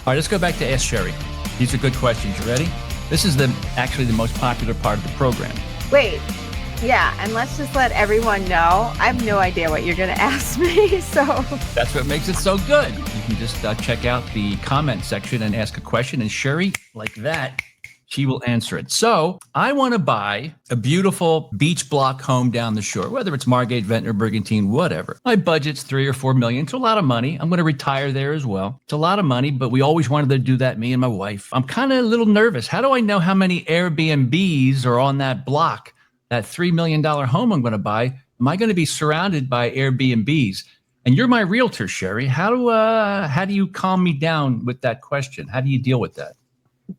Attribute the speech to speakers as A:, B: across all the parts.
A: All right, let's go back to Ask Sherry. These are good questions. You ready? This is actually the most popular part of the program.
B: Wait, yeah, and let's just let everyone know. I have no idea what you're going to ask me, so.
A: That's what makes it so good. You can just check out the comment section and ask a question, and Sherry, like that, she will answer it. So I want to buy a beautiful beach block home down the shore, whether it's Margate, Ventnor, Brigantine, whatever. My budget's $3 or $4 million. It's a lot of money. I'm going to retire there as well. It's a lot of money, but we always wanted to do that, me and my wife. I'm kind of a little nervous. How do I know how many Airbnbs are on that block, that $3 million home I'm going to buy? Am I going to be surrounded by Airbnbs? And you're my realtor, Sherry. How do you calm me down with that question? How do you deal with that?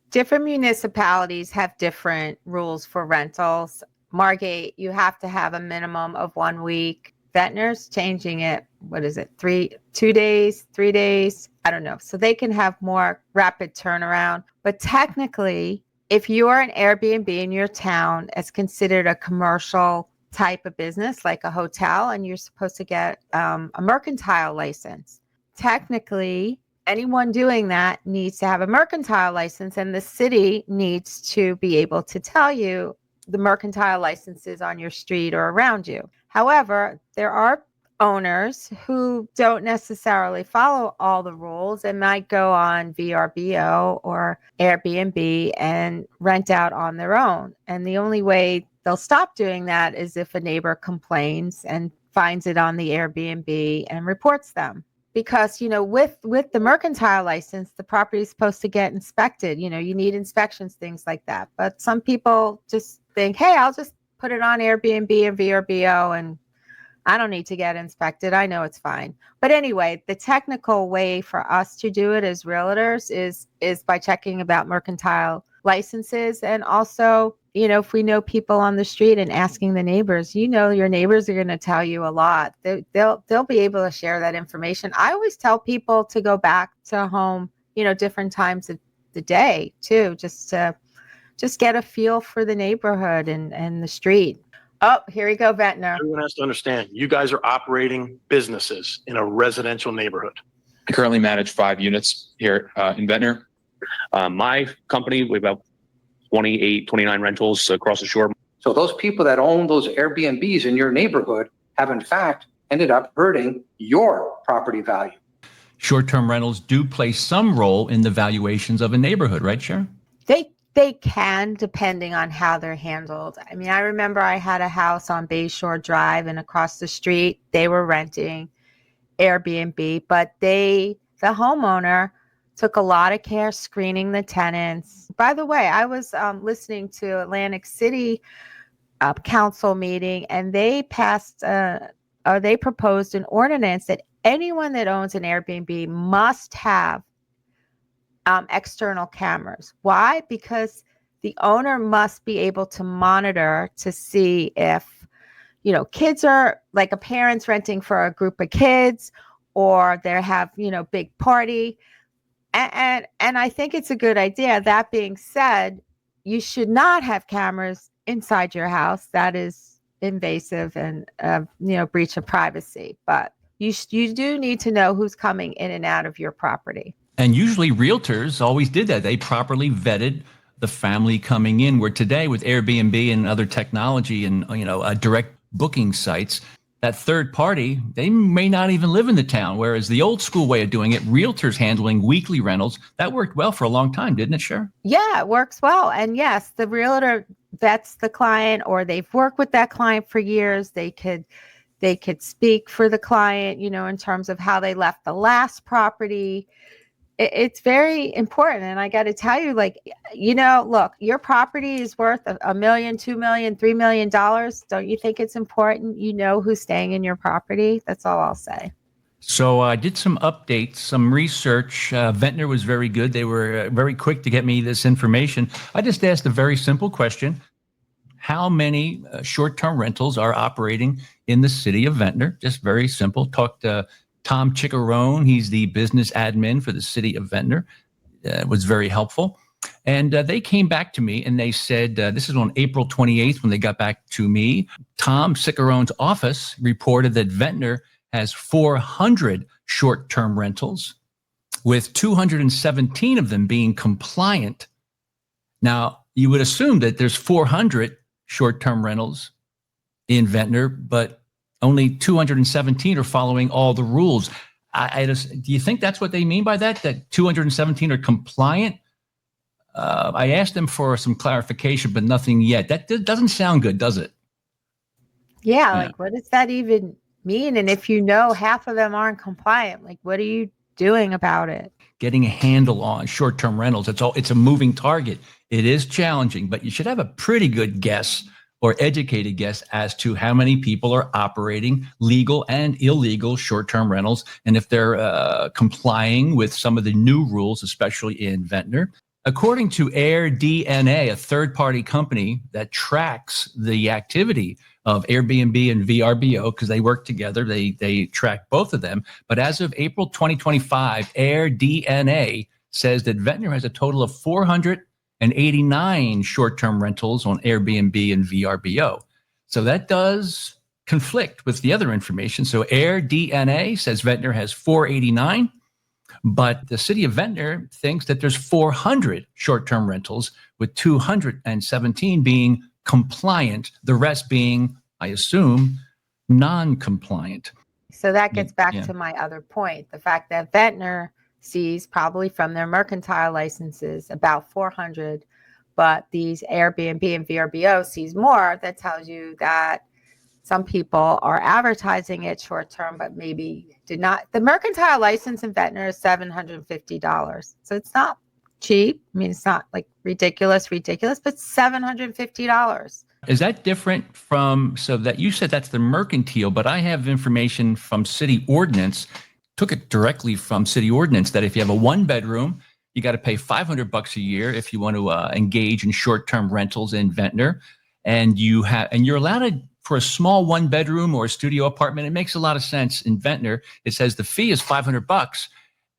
B: Different municipalities have different rules for rentals. Margate, you have to have a minimum of 1 week. Ventnor's changing it. What is it? 2 days, 3 days? I don't know. So they can have more rapid turnaround. But technically, if you are an Airbnb in your town, it's considered a commercial type of business, like a hotel, and you're supposed to get a mercantile license. Technically, anyone doing that needs to have a mercantile license, and the city needs to be able to tell you the mercantile licenses on your street or around you. However, there are owners who don't necessarily follow all the rules and might go on VRBO or Airbnb and rent out on their own. And the only way they'll stop doing that is if a neighbor complains and finds it on the Airbnb and reports them. Because, with the mercantile license, the property is supposed to get inspected. You need inspections, things like that. But some people just think, hey, I'll just put it on Airbnb and VRBO and I don't need to get inspected. I know it's fine. But anyway, the technical way for us to do it as realtors is by checking about mercantile licenses. And also, if we know people on the street and asking the neighbors, your neighbors are going to tell you a lot. They'll be able to share that information. I always tell people to go back to home, different times of the day too, just to get a feel for the neighborhood and the street. Oh, here we go, Ventnor.
C: Everyone has to understand, you guys are operating businesses in a residential neighborhood.
D: I currently manage 5 units here in Ventnor. My company, we have about 28, 29 rentals across the shore.
E: So those people that own those Airbnbs in your neighborhood have in fact ended up hurting your property value.
A: Short-term rentals do play some role in the valuations of a neighborhood, right, Sharon?
B: They can, depending on how they're handled. I mean, I remember I had a house on Bayshore Drive, and across the street, they were renting Airbnb, but the homeowner took a lot of care screening the tenants. By the way, I was listening to Atlantic City council meeting, and they passed they proposed an ordinance that anyone that owns an Airbnb must have external cameras. Why? Because the owner must be able to monitor to see if, kids are like a parent's renting for a group of kids, or they have, big party. And I think it's a good idea. That being said, you should not have cameras inside your house. That is invasive and, breach of privacy. But you do need to know who's coming in and out of your property.
A: And usually realtors always did that. They properly vetted the family coming in, where today with Airbnb and other technology and, direct booking sites, that third party, they may not even live in the town. Whereas the old school way of doing it, realtors handling weekly rentals, that worked well for a long time, didn't it, Sharon?
B: Yeah, it works well. And yes, the realtor vets the client, or they've worked with that client for years. They could speak for the client, in terms of how they left the last property. It's very important. And I got to tell you, look, your property is worth $1 million, $2 million, $3 million. Don't you think it's important who's staying in your property? That's all I'll say.
A: So I did some updates, some research. Ventnor was very good. They were very quick to get me this information. I just asked a very simple question. How many short-term rentals are operating in the city of Ventnor? Just very simple. Talked to Tom Chiccarone. He's the business admin for the city of Ventnor. Was very helpful. And they came back to me and they said, this is on April 28th when they got back to me. Tom Chiccarone's office reported that Ventnor has 400 short-term rentals. with 217 of them being compliant. Now, you would assume that there's 400 short-term rentals in Ventnor, but only 217 are following all the rules. Do you think that's what they mean by that? That 217 are compliant? I asked them for some clarification, but nothing yet. That doesn't sound good, does it?
B: Yeah, like what does that even mean? And if you know half of them aren't compliant, like what are you doing about it?
A: Getting a handle on short-term rentals. It's a moving target. It is challenging, but you should have a pretty good guess or educated guess as to how many people are operating legal and illegal short-term rentals, and if they're complying with some of the new rules, especially in Ventnor. According to Air BnB, a third-party company that tracks the activity of Airbnb and VRBO, because they work together, they track both of them. But as of April 2025, Air BnB says that Ventnor has a total of 489 short-term rentals on Airbnb and VRBO. So that does conflict with the other information. So Air BnB says Ventnor has 489. But the city of Ventnor thinks that there's 400 short-term rentals, with 217 being compliant, the rest being, I assume, non-compliant.
B: So that gets back to my other point, the fact that Ventnor sees probably from their mercantile licenses about 400, but these Airbnb and VRBO sees more. That tells you that some people are advertising it short term, but maybe did not. The mercantile license in Ventnor is $750. So it's not cheap. I mean, it's not like ridiculous, but $750.
A: Is that different from, so that you said that's the mercantile, but I have information from city ordinance, took it directly from city ordinance, that if you have a 1-bedroom, you got to pay $500 a year if you want to engage in short-term rentals in Ventnor. And you're allowed to, for a small 1-bedroom or a studio apartment, it makes a lot of sense in Ventnor. It says the fee is $500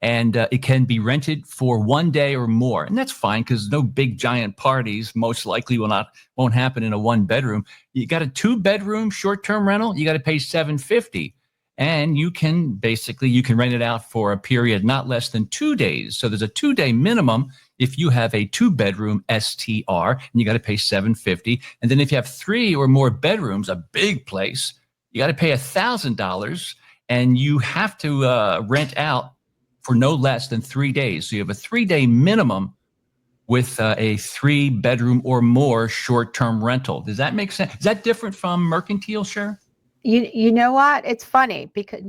A: and it can be rented for 1 day or more. And that's fine because no big giant parties most likely won't happen in a 1-bedroom. You got a 2-bedroom short-term rental, you got to pay $750. And you can rent it out for a period not less than 2 days. So there's a 2-day minimum if you have a 2-bedroom STR, and you got to pay $750. And then if you have 3 or more bedrooms, a big place, you got to pay $1,000, and you have to rent out for no less than 3 days. So you have a 3-day minimum with a 3-bedroom or more short-term rental. Does that make sense? Is that different from mercantile, Cher?
B: You know what? It's funny because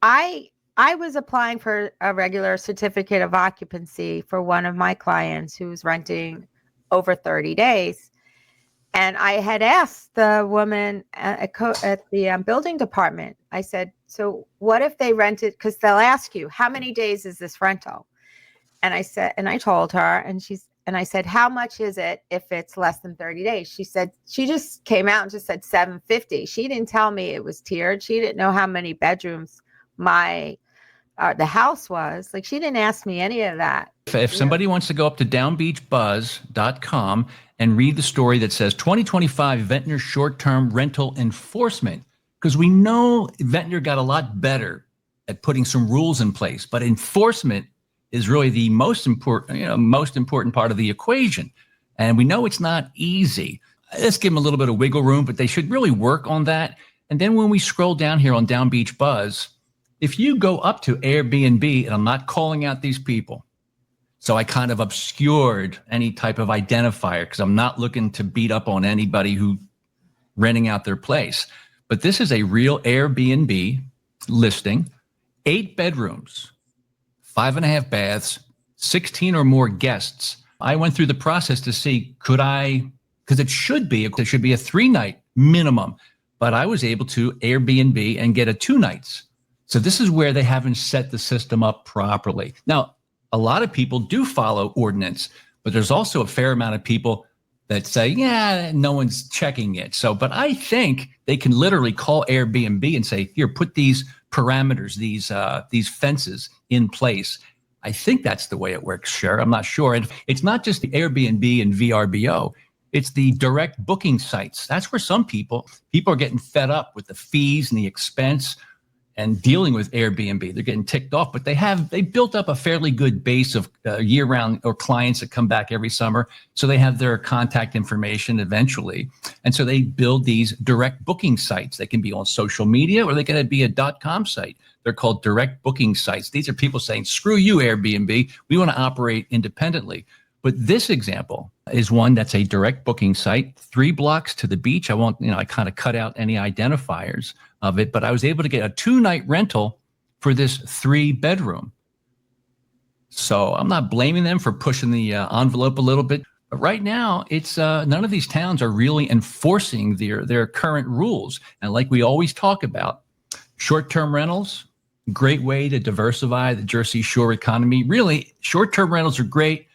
B: I was applying for a regular certificate of occupancy for one of my clients who's renting over 30 days. And I had asked the woman at the building department, I said, so what if they rented, because they'll ask you, how many days is this rental? And I said, and I told her, and I said, how much is it if it's less than 30 days? She said, she just came out and just said $750. She didn't tell me it was tiered. She didn't know how many bedrooms the house was. Like, she didn't ask me any of that.
A: If somebody wants to go up to downbeachbuzz.com and read the story that says 2025 Ventnor short-term rental enforcement, because we know Ventnor got a lot better at putting some rules in place, but enforcement is really the most important part of the equation. And we know it's not easy. Let's give them a little bit of wiggle room, but they should really work on that. And then when we scroll down here on Down Beach Buzz, if you go up to Airbnb, and I'm not calling out these people, so I kind of obscured any type of identifier because I'm not looking to beat up on anybody who renting out their place. But this is a real Airbnb listing, 8 bedrooms, 5.5 baths, 16 or more guests. I went through the process to see, because it should be a 3-night minimum, but I was able to Airbnb and get a 2 nights. So this is where they haven't set the system up properly. Now, a lot of people do follow ordinance, but there's also a fair amount of people that say, yeah, no one's checking it. So, but I think they can literally call Airbnb and say, here, put these parameters, these fences in place. I think that's the way it works, Cher. I'm not sure. And it's not just the Airbnb and VRBO. It's the direct booking sites. That's where some people are getting fed up with the fees and the expense. and dealing with Airbnb. They're getting ticked off, but they built up a fairly good base of year-round or clients that come back every summer. So they have their contact information eventually. And so they build these direct booking sites. They can be on social media or they can be a .com site. They're called direct booking sites. These are people saying, screw you, Airbnb. We want to operate independently. But this example is one that's a direct booking site, 3 blocks to the beach. I kind of cut out any identifiers of it, but I was able to get a 2-night rental for this 3-bedroom. So I'm not blaming them for pushing the envelope a little bit. But right now, it's none of these towns are really enforcing their current rules. And like we always talk about, short-term rentals, great way to diversify the Jersey Shore economy. Really, short-term rentals are great.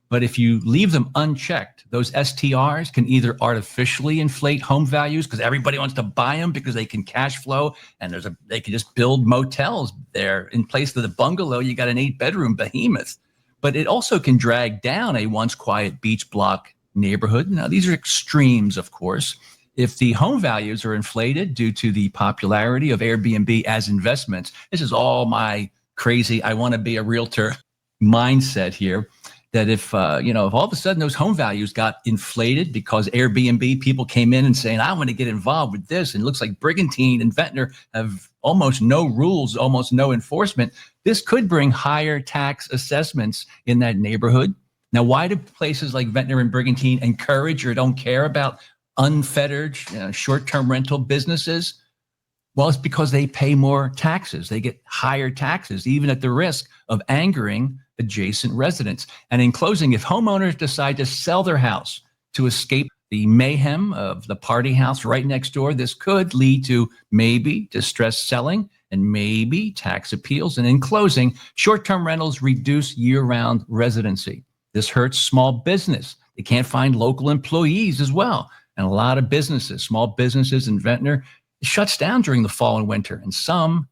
A: But if you leave them unchecked, those STRs can either artificially inflate home values because everybody wants to buy them because they can cash flow, and they can just build motels there in place of the bungalow. You got an 8-bedroom behemoth. But it also can drag down a once quiet beach block neighborhood. Now, these are extremes, of course. If the home values are inflated due to the popularity of Airbnb as investments, this is all my crazy, I want to be a realtor mindset here. That if all of a sudden those home values got inflated because Airbnb people came in and saying, I want to get involved with this, and it looks like Brigantine and Ventnor have almost no rules, almost no enforcement, this could bring higher tax assessments in that neighborhood. Now, why do places like Ventnor and Brigantine encourage or don't care about unfettered short-term rental businesses? Well, it's because they pay more taxes. They get higher taxes, even at the risk of angering adjacent residents. And in closing, if homeowners decide to sell their house to escape the mayhem of the party house right next door, this could lead to maybe distressed selling and maybe tax appeals. And in closing, short-term rentals reduce year-round residency. This hurts small business. They can't find local employees as well. And a lot of businesses, small businesses in Ventnor, shuts down during the fall and winter, and some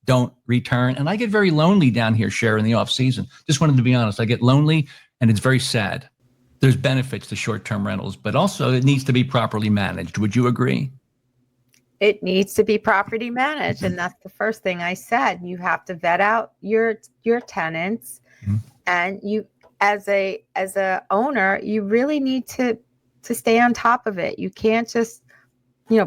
A: don't return. And I get very lonely down here, Cher, in the off season. Just wanted to be honest. I get lonely, and it's very sad. There's benefits to short-term rentals, but also it needs to be properly managed. Would you agree?
B: It needs to be properly managed. And that's the first thing I said. You have to vet out your tenants. Mm-hmm. And you, as a owner, you really need to stay on top of it. You can't just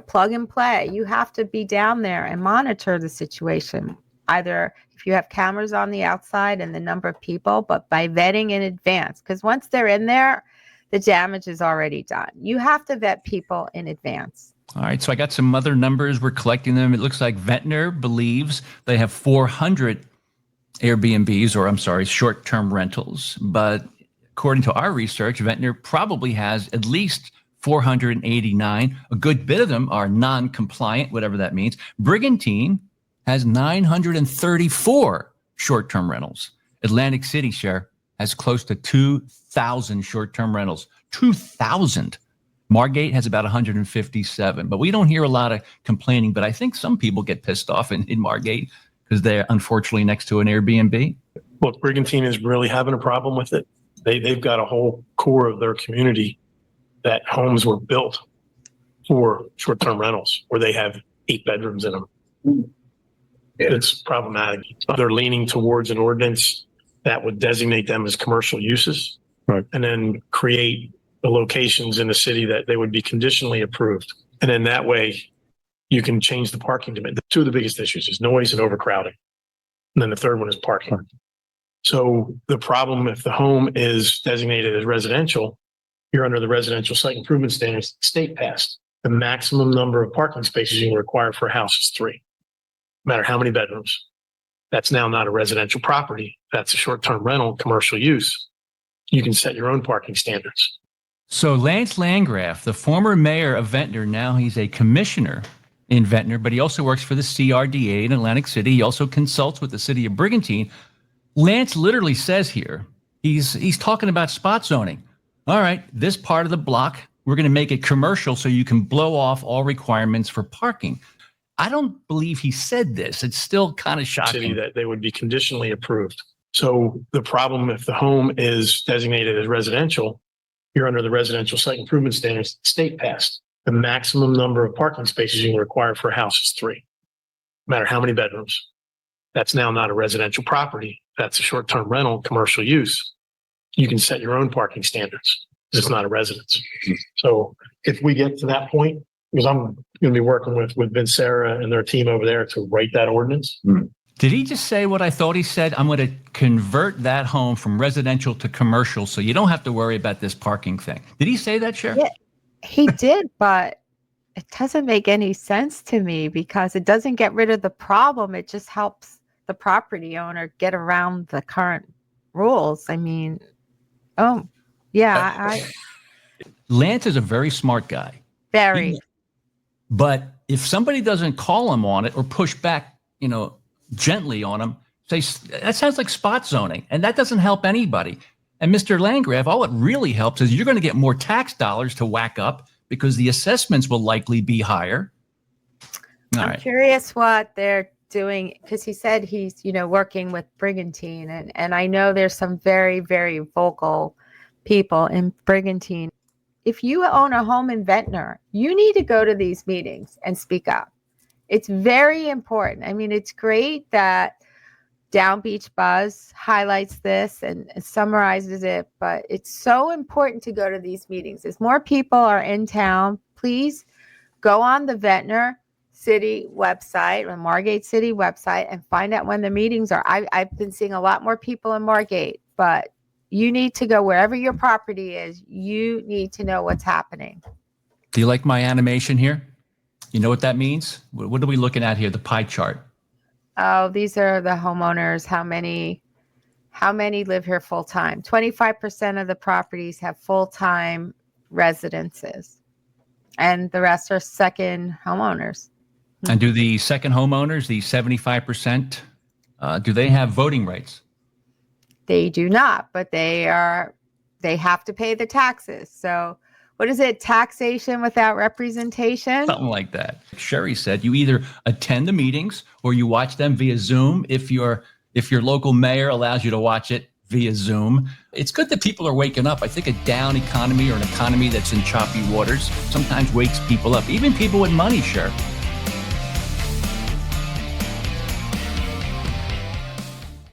B: plug and play. You have to be down there and monitor the situation. Either if you have cameras on the outside and the number of people, but by vetting in advance. Because once they're in there, the damage is already done. You have to vet people in advance.
A: All right. So I got some other numbers. We're collecting them. It looks like Ventnor believes they have 400 Airbnbs, or I'm sorry, short-term rentals. But according to our research, Ventnor probably has at least 489. A good bit of them are non-compliant, whatever that means. Brigantine has 934 short-term rentals. Atlantic City, Cher, has close to 2,000 short-term rentals. 2,000. Margate has about 157. But we don't hear a lot of complaining, but I think some people get pissed off in Margate because they're unfortunately next to an Airbnb.
C: Look, Brigantine is really having a problem with it. They've got a whole core of their community that homes were built for short-term rentals where they have 8 bedrooms in them. It's problematic. They're leaning towards an ordinance that would designate them as commercial uses, right, and then create the locations in the city that they would be conditionally approved. And then that way you can change the parking demand. The 2 of the biggest issues is noise and overcrowding. And then the third one is parking. So the problem, if the home is designated as residential, you're under the residential site improvement standards state passed. The maximum number of parking spaces you can require for a house is 3, no matter how many bedrooms. That's now not a residential property. That's a short-term rental, commercial use. You can set your own parking standards.
A: So Lance Landgraf, the former mayor of Ventnor, now he's a commissioner in Ventnor, but he also works for the CRDA in Atlantic City. He also consults with the city of Brigantine. Lance literally says here, he's talking about spot zoning. All right, this part of the block, we're going to make it commercial so you can blow off all requirements for parking. I don't believe he said this. It's still kind of shocking.
C: City that they would be conditionally approved. So the problem, if the home is designated as residential, you're under the residential site improvement standards state passed. The maximum number of parking spaces you can require for a house is 3, no matter how many bedrooms. That's now not a residential property. That's a short-term rental, commercial use. You can set your own parking standards. It's not a residence. So if we get to that point, because I'm going to be working with Vincera and their team over there to write that ordinance.
A: Did he just say what I thought he said? I'm going to convert that home from residential to commercial so you don't have to worry about this parking thing. Did he say that, Sheriff?
B: Yeah, he did, but it doesn't make any sense to me because it doesn't get rid of the problem. It just helps the property owner get around the current rules. I mean,
A: Lance is a very smart guy.
B: very.
A: But if somebody doesn't call him on it or push back, gently on him, say, that sounds like spot zoning, and that doesn't help anybody. And Mr. Landgraf, all it really helps is you're going to get more tax dollars to whack up because the assessments will likely be higher.
B: I'm curious what they're doing because he said he's, working with Brigantine, and I know there's some very, very vocal people in Brigantine. If you own a home in Ventnor, you need to go to these meetings and speak up. It's very important. I mean, it's great that Down Beach Buzz highlights this and summarizes it, but it's so important to go to these meetings. As more people are in town, please go on the Ventnor City website or Margate City website and find out when the meetings are. I've been seeing a lot more people in Margate, but you need to go wherever your property is. You need to know what's happening.
A: Do you like my animation here? You know what that means? What are we looking at here? The pie chart.
B: Oh, these are the homeowners. How many live here full time? 25% of the properties have full-time residences, and the rest are second homeowners.
A: And do the second homeowners, the 75%, do they have voting rights?
B: They do not, but they have to pay the taxes. So what is it? Taxation without representation?
A: Something like that. Sherry said you either attend the meetings or you watch them via Zoom if your local mayor allows you to watch it via Zoom. It's good that people are waking up. I think a down economy or an economy that's in choppy waters sometimes wakes people up, even people with money, Sher.